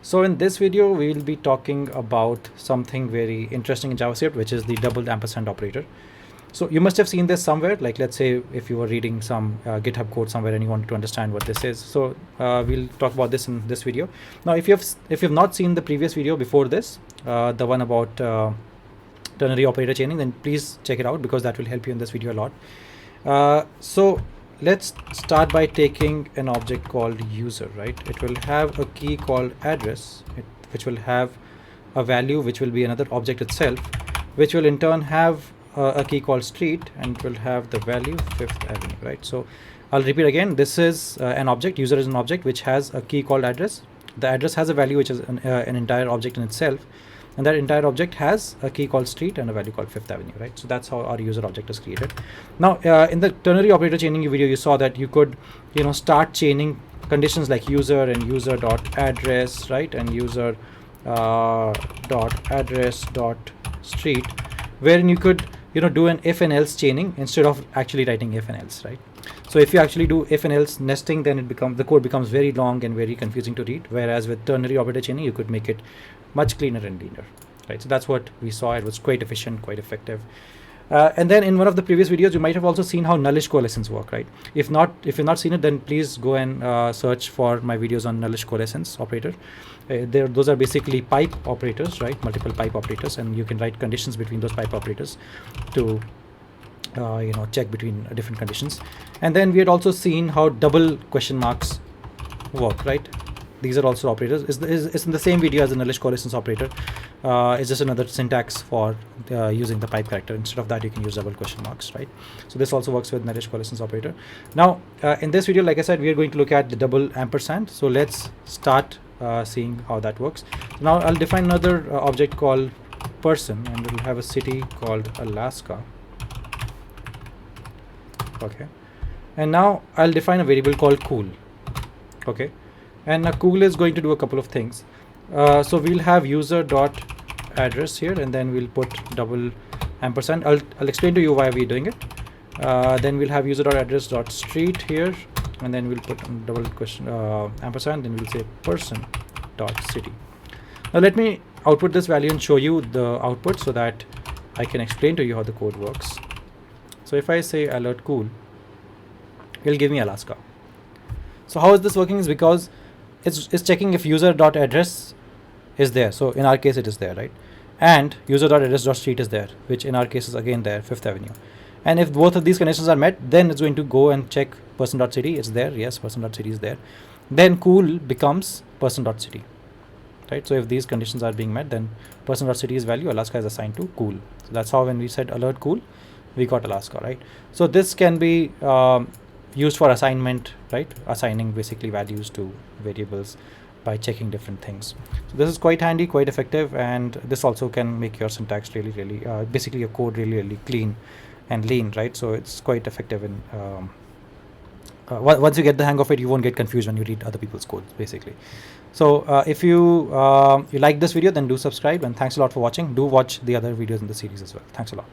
So in this video, we will be talking about something very interesting in JavaScript, which is the double ampersand operator. So you must have seen this somewhere, like let's say if you were reading some GitHub code somewhere and you wanted to understand what this is. So we'll talk about this in this video. Now, if you've not seen the previous video before this, the one about ternary operator chaining, then please check it out because that will help you in this video a lot. So let's start by taking an object called user, right? It will have a key called address, which will have a value, which will be another object itself, which will in turn have a key called street, and it will have the value 5th Avenue, right? So I'll repeat again. This is an object. User is an object which has a key called address. The address has a value which is an entire object in itself, and that entire object has a key called street and a value called 5th Avenue, right? So that's how our user object is created. Now, in the ternary operator chaining video, you saw that you could, start chaining conditions like user and user dot address, right, and user dot address dot street, wherein you could do an if and else chaining instead of actually writing if and else, right? So if you actually do if and else nesting, then the code becomes very long and very confusing to read, whereas with ternary operator chaining you could make it much cleaner and leaner, right? So that's what we saw. It was quite efficient, quite effective. And then in one of the previous videos, you might have also seen how nullish coalescence work, right? If you've not seen it, then please go and search for my videos on nullish coalescence operator. Those are basically pipe operators, right? Multiple pipe operators, and you can write conditions between those pipe operators to check between different conditions. And then we had also seen how double question marks work, right? These are also operators. It's in the same video as the nullish coalescence operator. It's just another syntax for using the pipe character. Instead of that, you can use double question marks, right? So this also works with nullish coalescence operator. Now, in this video, like I said, we are going to look at the double ampersand. So let's start seeing how that works. Now I'll define another object called person, and it will have a city called Alaska. Okay, and now I'll define a variable called cool. Okay, and now cool is going to do a couple of things. So we'll have user dot address here, and then we'll put double ampersand. I'll explain to you why we're doing it. Then we'll have user dot address dot street here, and then we'll put double question ampersand. Then we'll say person dot city. Now let me output this value and show you the output so that I can explain to you how the code works. So if I say alert cool, it'll give me Alaska. So how is this working is because it's checking if user dot address is there. So in our case it is there, right? And user dot address dot street is there, which in our case is again there, 5th Avenue. And if both of these conditions are met, then it's going to go and check person dot city. It's there, yes, person dot city is there. Then cool becomes person dot city, right? So if these conditions are being met, then person dot city's value Alaska is assigned to cool. So that's how when we said alert cool, we got Alaska, right? So this can be used for assignment, right? Assigning basically values to variables by checking different things. So this is quite handy, quite effective, and this also can make your syntax really, basically your code really clean and lean, right? So it's quite effective in once you get the hang of it, you won't get confused when you read other people's codes, basically. So if you like this video, then do subscribe, and thanks a lot for watching. Do watch the other videos in the series as well. Thanks a lot.